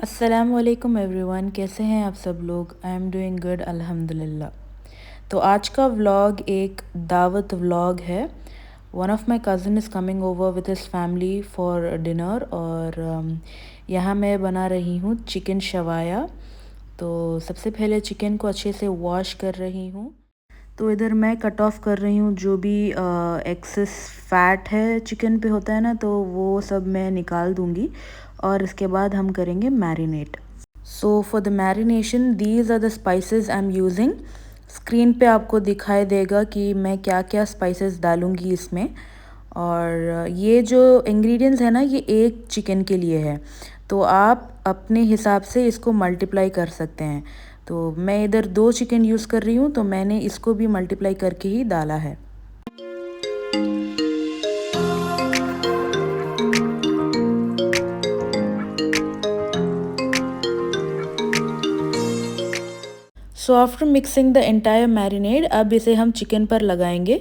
अस्सलामुअलैकुम एवरीवन, कैसे हैं आप सब लोग। आई एम डूइंग गुड अल्हम्दुलिल्लाह। तो आज का व्लॉग एक दावत व्लॉग है। One of my cousin is coming over with his family for dinner और यहाँ मैं बना रही हूँ चिकन शवाया। तो सबसे पहले चिकन को अच्छे से वॉश कर रही हूँ। तो इधर मैं कट ऑफ कर रही हूँ जो भी एक्सेस फ़ैट है चिकन पे होता है ना, तो वो सब मैं निकाल दूँगी और इसके बाद हम करेंगे marinate. So for the marination these are the spices I am using. Screen पे आपको दिखाई देगा कि मैं क्या क्या स्पाइसेस डालूँगी इसमें। और ये जो इंग्रेडिएंट्स है ना, ये एक चिकन के लिए है, तो आप अपने हिसाब से इसको मल्टीप्लाई कर सकते हैं। तो मैं इधर 2 चिकन यूज़ कर रही हूँ, तो मैंने इसको भी मल्टीप्लाई करके ही डाला है। So after mixing the entire marinade, अब इसे हम चिकन पर लगाएंगे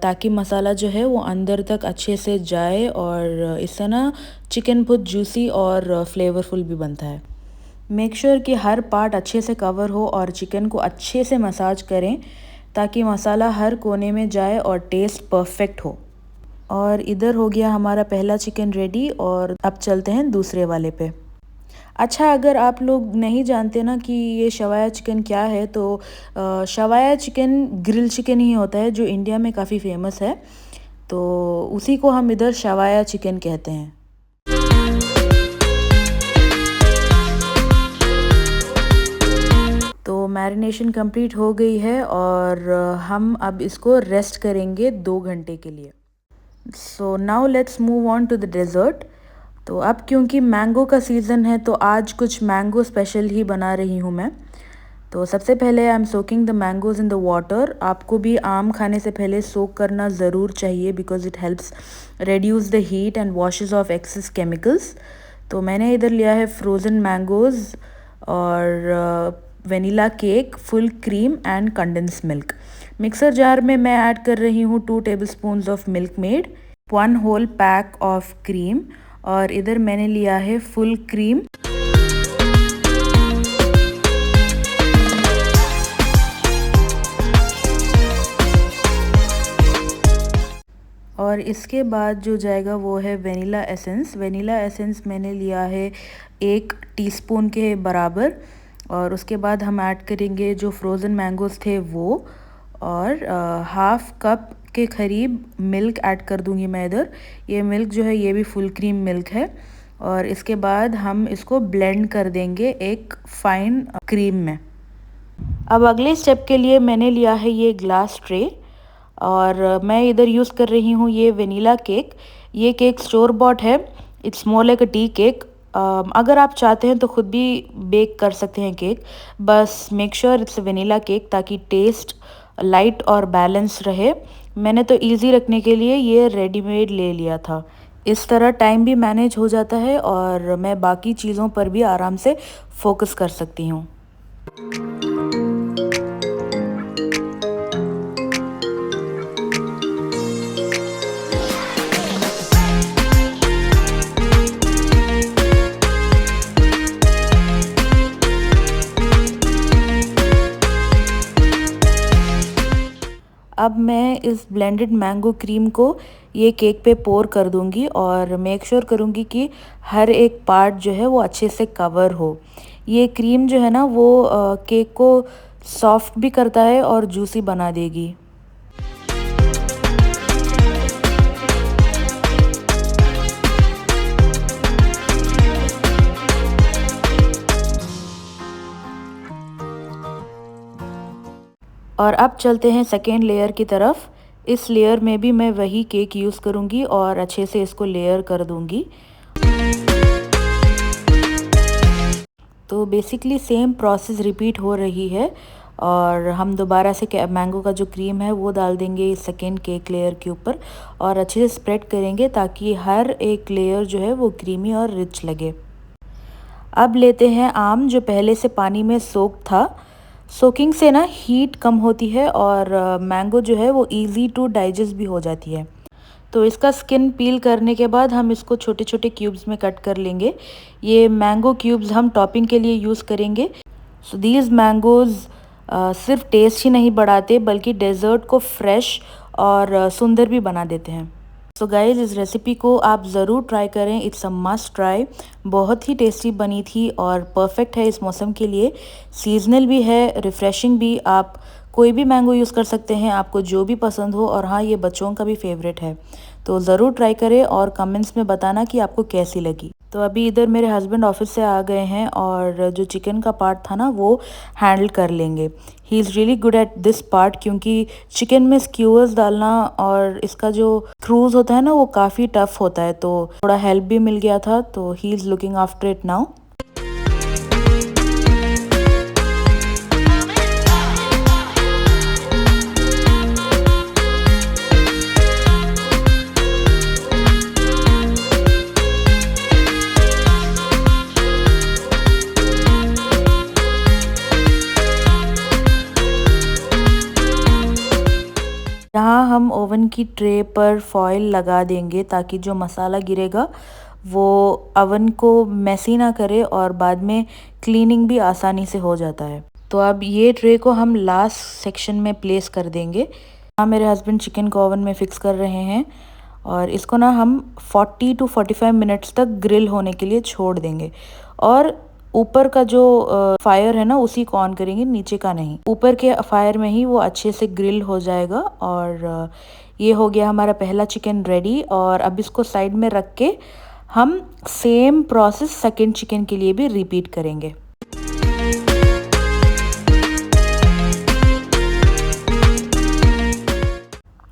ताकि मसाला जो है वो अंदर तक अच्छे से जाए और इससे ना चिकन बहुत जूसी और फ्लेवरफुल भी बनता है। मेक श्योर कि हर पार्ट अच्छे से कवर हो और चिकन को अच्छे से मसाज करें ताकि मसाला हर कोने में जाए और टेस्ट परफेक्ट हो। और इधर हो गया हमारा पहला चिकन रेडी और अब चलते हैं दूसरे वाले पे। अच्छा, अगर आप लोग नहीं जानते ना कि ये शवाया चिकन क्या है, तो शवाया चिकन ग्रिल चिकन ही होता है जो इंडिया में काफ़ी फेमस है। तो उसी को हम इधर शवाया चिकन कहते हैं। तो मैरिनेशन कंप्लीट हो गई है और हम अब इसको रेस्ट करेंगे 2 घंटे के लिए। So now let's move on to the dessert. तो अब क्योंकि मैंगो का सीज़न है तो आज कुछ मैंगो स्पेशल ही बना रही हूँ मैं। तो सबसे पहले I am soaking the mangoes in the water. आपको भी आम खाने से पहले सोक करना ज़रूर चाहिए because it helps reduce the heat and washes off excess chemicals. तो मैंने इधर लिया है फ्रोज़न मैंगोज़ और vanilla cake, full cream and condense milk. Mixer jar में मैं ऐड कर रही हूँ 2 tablespoons of Milkmaid, 1 whole pack of cream और इधर मैंने लिया है फुल क्रीम। और इसके बाद जो जाएगा वो है वेनिला एसेंस। वेनिला एसेंस मैंने लिया है 1 टीस्पून के बराबर और उसके बाद हम ऐड करेंगे जो फ्रोज़न मैंगोज़ थे वो और हाफ़ कप के करीब मिल्क ऐड कर दूंगी मैं इधर। ये मिल्क जो है ये भी फुल क्रीम मिल्क है और इसके बाद हम इसको ब्लेंड कर देंगे एक फ़ाइन क्रीम में। अब अगले स्टेप के लिए मैंने लिया है ये ग्लास ट्रे और मैं इधर यूज़ कर रही हूँ ये वेनिला केक। ये केक स्टोर बॉट है, it's more like a tea cake. अगर आप चाहते हैं तो ख़ुद भी बेक कर सकते हैं केक, बस make sure it's vanilla cake ताकि टेस्ट लाइट और बैलेंस रहे। मैंने तो इजी रखने के लिए ये रेडीमेड ले लिया था। इस तरह टाइम भी मैनेज हो जाता है और मैं बाकी चीज़ों पर भी आराम से फोकस कर सकती हूँ। अब मैं इस ब्लेंडेड मैंगो क्रीम को ये केक पे पोर कर दूंगी और मेक श्योर करूंगी कि हर एक पार्ट जो है वो अच्छे से कवर हो। ये क्रीम जो है ना वो केक को सॉफ्ट भी करता है और जूसी बना देगी। और अब चलते हैं सेकेंड लेयर की तरफ। इस लेयर में भी मैं वही केक यूज़ करूँगी और अच्छे से इसको लेयर कर दूँगी। तो बेसिकली सेम प्रोसेस रिपीट हो रही है और हम दोबारा से मैंगो का जो क्रीम है वो डाल देंगे सेकेंड केक लेयर के ऊपर और अच्छे से स्प्रेड करेंगे ताकि हर एक लेयर जो है वो क्रीमी और रिच लगे। अब लेते हैं आम जो पहले से पानी में सोक था। सोकिंग से ना हीट कम होती है और मैंगो जो है वो इजी टू डाइजेस्ट भी हो जाती है। तो इसका स्किन पील करने के बाद हम इसको छोटे छोटे क्यूब्स में कट कर लेंगे। ये मैंगो क्यूब्स हम टॉपिंग के लिए यूज़ करेंगे। सो दीज मैंगोज़ सिर्फ टेस्ट ही नहीं बढ़ाते बल्कि डेज़र्ट को फ्रेश और सुंदर भी बना देते हैं। सो गाइज़, इस रेसिपी को आप ज़रूर ट्राई करें, इट्स अ मस्ट ट्राई। बहुत ही टेस्टी बनी थी और परफेक्ट है इस मौसम के लिए। सीजनल भी है, रिफ़्रेशिंग भी। आप कोई भी मैंगो यूज़ कर सकते हैं, आपको जो भी पसंद हो। और हाँ, ये बच्चों का भी फेवरेट है। तो ज़रूर ट्राई करें और कमेंट्स में बताना कि आपको कैसी लगी। तो अभी इधर मेरे हस्बैंड ऑफिस से आ गए हैं और जो चिकन का पार्ट था ना वो हैंडल कर लेंगे। He is really good at this part, क्योंकि चिकन में स्क्यूअर्स डालना और इसका जो क्रूज होता है ना वो काफ़ी टफ होता है। तो थोड़ा हेल्प भी मिल गया था, तो he is looking after it now. यहाँ हम ओवन की ट्रे पर फॉइल लगा देंगे ताकि जो मसाला गिरेगा वो ओवन को मैसी ना करे और बाद में क्लीनिंग भी आसानी से हो जाता है। तो अब ये ट्रे को हम लास्ट सेक्शन में प्लेस कर देंगे। यहाँ मेरे हस्बैंड चिकन को ओवन में फ़िक्स कर रहे हैं और इसको ना हम 40 to 45 मिनट्स तक ग्रिल होने के लिए छोड़ देंगे। और ऊपर का जो फायर है ना उसी को ऑन करेंगे, नीचे का नहीं। ऊपर के फायर में ही वो अच्छे से ग्रिल हो जाएगा। और ये हो गया हमारा पहला चिकन रेडी। और अब इसको साइड में रख के हम सेम प्रोसेस सेकंड चिकन के लिए भी रिपीट करेंगे।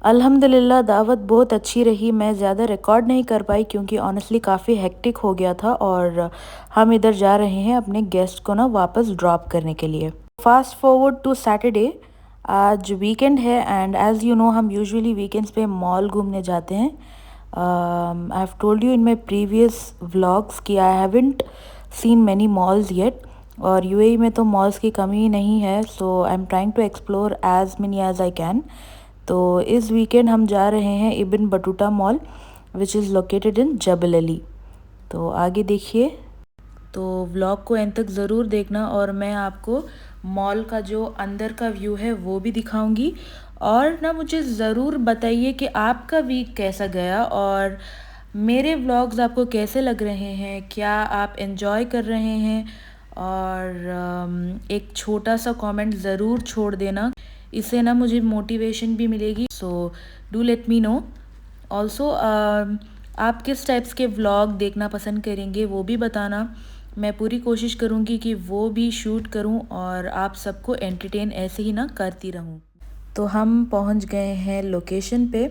अल्हम्दुलिल्लाह दावत बहुत अच्छी रही। मैं ज़्यादा रिकॉर्ड नहीं कर पाई क्योंकि ऑनेस्टली काफ़ी हेक्टिक हो गया था। और हम इधर जा रहे हैं अपने गेस्ट को ना वापस ड्रॉप करने के लिए। Fast forward to Saturday. आज वीकेंड है एंड एज़ यू नो हम यूजुअली वीकेंड्स पे मॉल घूमने जाते हैं। I have told you in my previous vlogs कि I haven't seen many malls yet. और यूएई में तो मॉल्स की कमी नहीं है। So I am trying to explore as many as I can. तो इस वीकेंड हम जा रहे हैं Ibn Battuta mall which is located in जबल अली। तो आगे देखिए, तो व्लॉग को एंड तक ज़रूर देखना और मैं आपको मॉल का जो अंदर का व्यू है वो भी दिखाऊंगी। और ना मुझे ज़रूर बताइए कि आपका वीक कैसा गया और मेरे व्लॉग्स आपको कैसे लग रहे हैं, क्या आप एंजॉय कर रहे हैं। और एक छोटा सा कमेंट ज़रूर छोड़ देना, इससे ना मुझे मोटिवेशन भी मिलेगी। So do let me know. Also आप किस टाइप्स के व्लॉग देखना पसंद करेंगे वो भी बताना। मैं पूरी कोशिश करूँगी कि वो भी शूट करूँ और आप सबको एंटरटेन ऐसे ही ना करती रहूँ। तो हम पहुँच गए हैं लोकेशन पे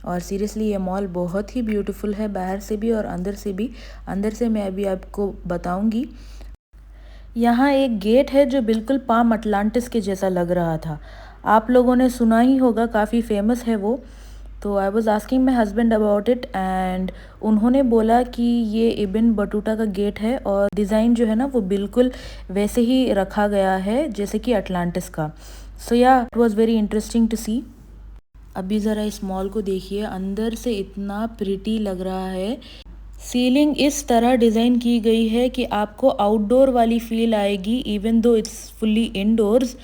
और सीरियसली ये मॉल बहुत ही ब्यूटीफुल है, बाहर से भी और अंदर से भी। अंदर से मैं अभी आपको बताऊँगी। यहाँ एक गेट है जो बिल्कुल पाम अटलांटिस के जैसा लग रहा था। आप लोगों ने सुना ही होगा, काफ़ी फेमस है वो। तो I was asking my husband about it and उन्होंने बोला कि ये इब्न बटूता का गेट है और डिज़ाइन जो है ना वो बिल्कुल वैसे ही रखा गया है जैसे कि अटलांटिस का। So yeah it was very interesting to see. अभी ज़रा इस मॉल को देखिए, अंदर से इतना प्रिटी लग रहा है। सीलिंग इस तरह डिज़ाइन की गई है कि आपको आउटडोर वाली फील आएगी even though it's fully indoors.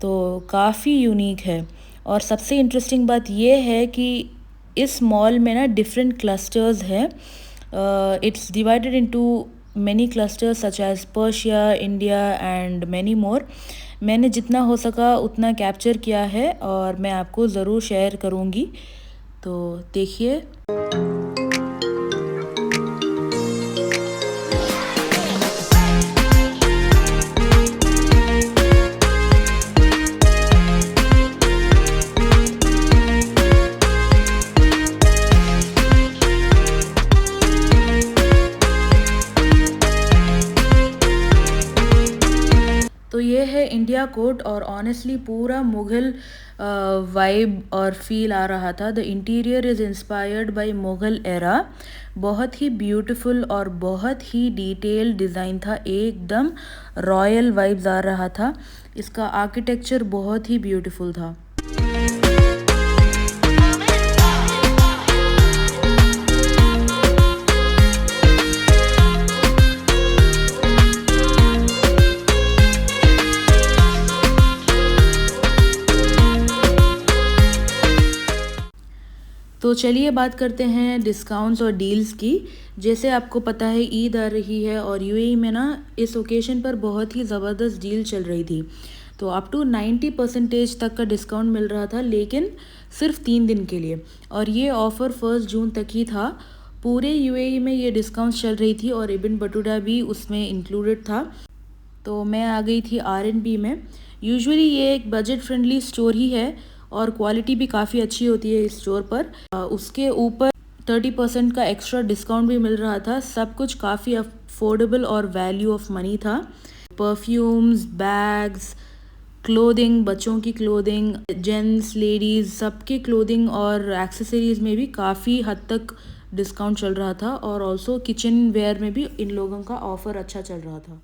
तो काफ़ी यूनिक है। और सबसे इंटरेस्टिंग बात यह है कि इस मॉल में ना डिफरेंट क्लस्टर्स हैं। It's divided into many clusters such as Persia, India and many more. मैंने जितना हो सका उतना कैप्चर किया है और मैं आपको ज़रूर शेयर करूँगी। तो देखिए, तो ये है इंडिया कोर्ट और ऑनेस्टली पूरा मुग़ल वाइब और फील आ रहा था। The interior is inspired by Mughal era. बहुत ही ब्यूटीफुल और बहुत ही डिटेल डिज़ाइन था, एकदम रॉयल वाइब्स आ रहा था। इसका आर्किटेक्चर बहुत ही ब्यूटीफुल था। तो चलिए बात करते हैं डिस्काउंट्स और डील्स की। जैसे आपको पता है ईद आ रही है और यूएई में ना इस ओकेशन पर बहुत ही ज़बरदस्त डील चल रही थी। तो अप टू 90% तक का डिस्काउंट मिल रहा था, लेकिन सिर्फ 3 दिन के लिए। और ये ऑफ़र 1 जून तक ही था। पूरे यूएई में ये डिस्काउंट चल रही थी और इब्न बटूता भी उसमें इंक्लूडेड था। तो मैं आ गई थी आर.एन.बी में। यूजुअली ये एक बजट फ्रेंडली स्टोर ही है और क्वालिटी भी काफ़ी अच्छी होती है इस स्टोर पर। उसके ऊपर 30% का एक्स्ट्रा डिस्काउंट भी मिल रहा था। सब कुछ काफ़ी अफोर्डेबल और वैल्यू ऑफ मनी था। परफ्यूम्स, बैग्स, क्लोथिंग, बच्चों की क्लोथिंग, जेंट्स, लेडीज़, सबके क्लोथिंग और एक्सेसरीज़ में भी काफ़ी हद तक डिस्काउंट चल रहा था। और ऑल्सो किचन वेयर में भी इन लोगों का ऑफ़र अच्छा चल रहा था।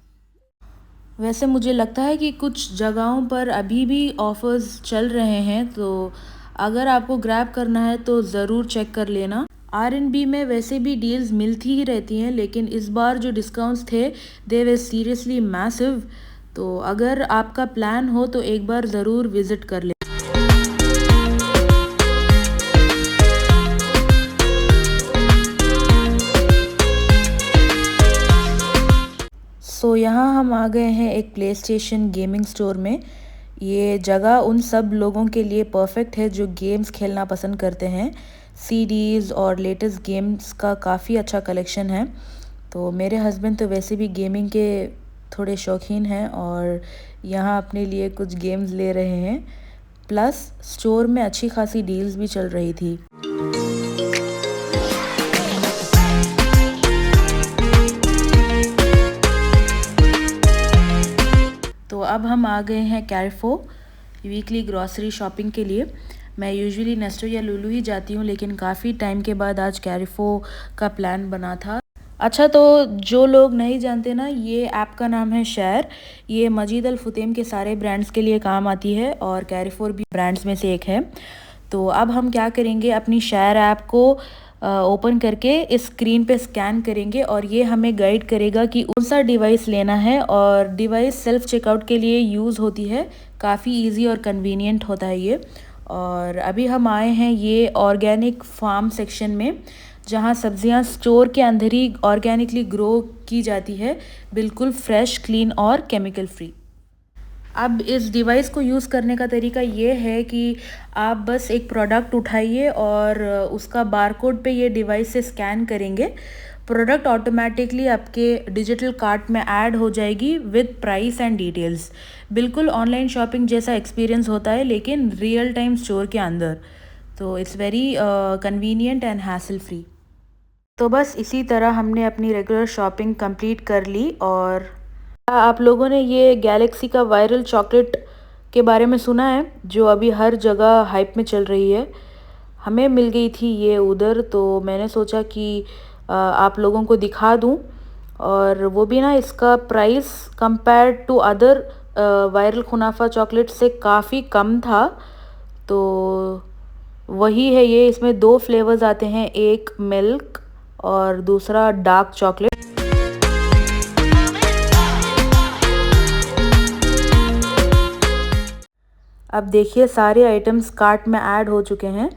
वैसे मुझे लगता है कि कुछ जगहों पर अभी भी ऑफ़र्स चल रहे हैं, तो अगर आपको ग्रैब करना है तो ज़रूर चेक कर लेना। आर.एन.बी में वैसे भी डील्स मिलती ही रहती हैं, लेकिन इस बार जो डिस्काउंट्स थे दे वर सीरियसली मैसिव। तो अगर आपका प्लान हो तो एक बार ज़रूर विज़िट कर लें। यहाँ हम आ गए हैं एक प्ले स्टेशन गेमिंग स्टोर में। ये जगह उन सब लोगों के लिए परफेक्ट है जो गेम्स खेलना पसंद करते हैं। सीडीज़ और लेटेस्ट गेम्स का काफ़ी अच्छा कलेक्शन है। तो मेरे हस्बैंड तो वैसे भी गेमिंग के थोड़े शौकीन हैं और यहाँ अपने लिए कुछ गेम्स ले रहे हैं। प्लस स्टोर में अच्छी खासी डील्स भी चल रही थी। तो अब हम आ गए हैं कैरफोर वीकली ग्रॉसरी शॉपिंग के लिए। मैं यूजुअली नेस्टो या लुलु ही जाती हूँ, लेकिन काफ़ी टाइम के बाद आज कैरफोर का प्लान बना था। अच्छा, तो जो लोग नहीं जानते ना, ये ऐप का नाम है शेयर। ये मजीद अल फुतेम के सारे ब्रांड्स के लिए काम आती है और कैरफोर भी ब्रांड्स में से एक है। तो अब हम क्या करेंगे, अपनी शेयर ऐप को ओपन करके इस स्क्रीन पे स्कैन करेंगे और ये हमें गाइड करेगा कि कौन सा डिवाइस लेना है। और डिवाइस सेल्फ चेकआउट के लिए यूज़ होती है। काफ़ी इजी और कन्वीनियंट होता है ये। और अभी हम आए हैं ये ऑर्गेनिक फार्म सेक्शन में, जहाँ सब्जियां स्टोर के अंदर ही ऑर्गेनिकली ग्रो की जाती है, बिल्कुल फ्रेश, क्लीन और केमिकल फ्री। अब इस डिवाइस को यूज़ करने का तरीका ये है कि आप बस एक प्रोडक्ट उठाइए और उसका बारकोड पे ये डिवाइस से स्कैन करेंगे। प्रोडक्ट ऑटोमेटिकली आपके डिजिटल कार्ट में ऐड हो जाएगी विद प्राइस एंड डिटेल्स। बिल्कुल ऑनलाइन शॉपिंग जैसा एक्सपीरियंस होता है, लेकिन रियल टाइम स्टोर के अंदर। तो it's very convenient and hassle free. तो बस इसी तरह हमने अपनी रेगुलर शॉपिंग कंप्लीट कर ली। और आप लोगों ने ये गैलेक्सी का वायरल चॉकलेट के बारे में सुना है, जो अभी हर जगह हाइप में चल रही है? हमें मिल गई थी ये उधर, तो मैंने सोचा कि आप लोगों को दिखा दूं। और वो भी ना, इसका price compared to other viral कुनाफा चॉकलेट से काफ़ी कम था। तो वही है ये। इसमें 2 फ्लेवर्स आते हैं, एक मिल्क और दूसरा डार्क चॉकलेट। अब देखिए सारे आइटम्स कार्ट में ऐड हो चुके हैं।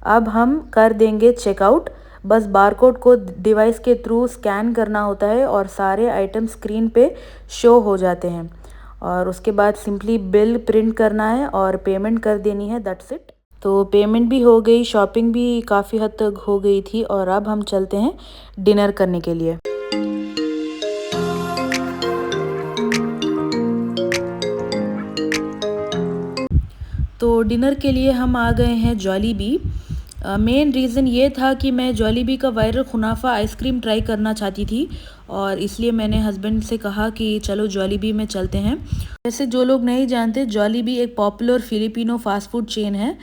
अब हम कर देंगे चेकआउट। बस बारकोड को डिवाइस के थ्रू स्कैन करना होता है और सारे आइटम स्क्रीन पे शो हो जाते हैं। और उसके बाद सिंपली बिल प्रिंट करना है और पेमेंट कर देनी है, दैट्स इट। तो पेमेंट भी हो गई, शॉपिंग भी काफ़ी हद तक हो गई थी और अब हम चलते हैं डिनर करने के लिए। तो डिनर के लिए हम आ गए हैं जॉलीबी। मेन रीज़न ये था कि मैं जॉलीबी का वायरल कुनाफा आइसक्रीम ट्राई करना चाहती थी और इसलिए मैंने हस्बैंड से कहा कि चलो जॉलीबी में चलते हैं। वैसे जो लोग नहीं जानते, जॉलीबी एक popular Filipino fast food chain है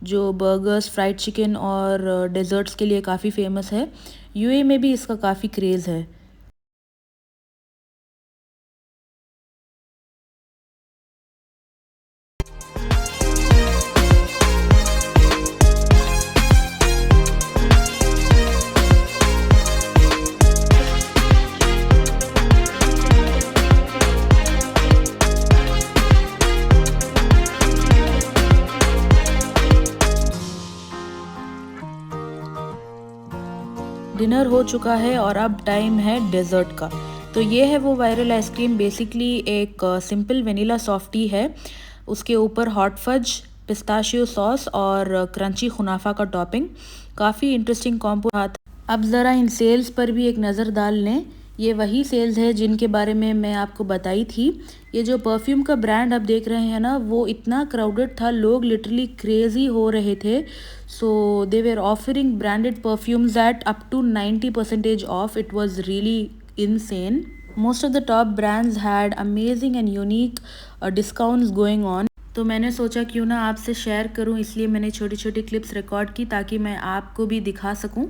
जो बर्गर्स, फ्राइड चिकन और डेजर्ट्स के लिए काफ़ी फेमस है। यूएई में भी इसका काफ़ी क्रेज़ है। डिनर हो चुका है और अब टाइम है डेज़र्ट का। तो ये है वो वायरल आइसक्रीम। बेसिकली एक सिंपल वनीला सॉफ्टी है, उसके ऊपर हॉट फज, पिस्ताशियो सॉस और क्रंची खुनाफा का टॉपिंग। काफ़ी इंटरेस्टिंग कॉम्बो था। अब ज़रा इन सेल्स पर भी एक नज़र डाल लें। ये वही सेल्स है जिनके बारे में मैं आपको बताई थी। ये जो परफ्यूम का ब्रांड आप देख रहे हैं ना, वो इतना क्राउडेड था, लोग लिटरली क्रेज़ी हो रहे थे। So they were offering branded perfumes at up to 90% off. It was really insane. Most of the top brands had amazing and unique discounts going on. तो मैंने सोचा क्यों ना आपसे शेयर करूं, इसलिए मैंने छोटी छोटी क्लिप्स रिकॉर्ड की ताकि मैं आपको भी दिखा सकूं।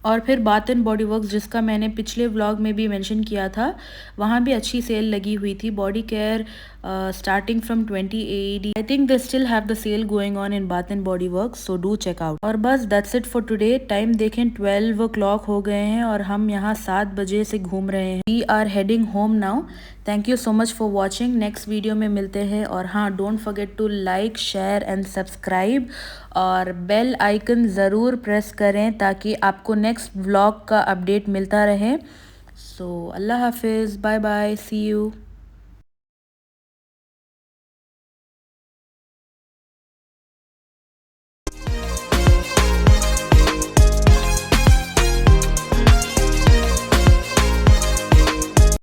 और फिर बाथ एंड बॉडी वर्क्स, जिसका मैंने पिछले व्लॉग में भी मेंशन किया था, वहाँ भी अच्छी सेल लगी हुई थी। Body care starting from 20 AED। I think they still have the sale going on in Bath and Body Works, so do check out. और बस that's it for today. Time देखें 12 o'clock हो गए हैं और हम यहाँ 7 बजे से घूम रहे हैं। We are heading home now. Thank you so much for watching. Next video में मिलते हैं। और हाँ, don't forget to like, share and subscribe और बेल आइकन ज़रूर प्रेस करें ताकि आपको नेक्स्ट व्लॉग का अपडेट मिलता रहे। सो अल्लाह हाफिज़, बाय बाय, सी यू।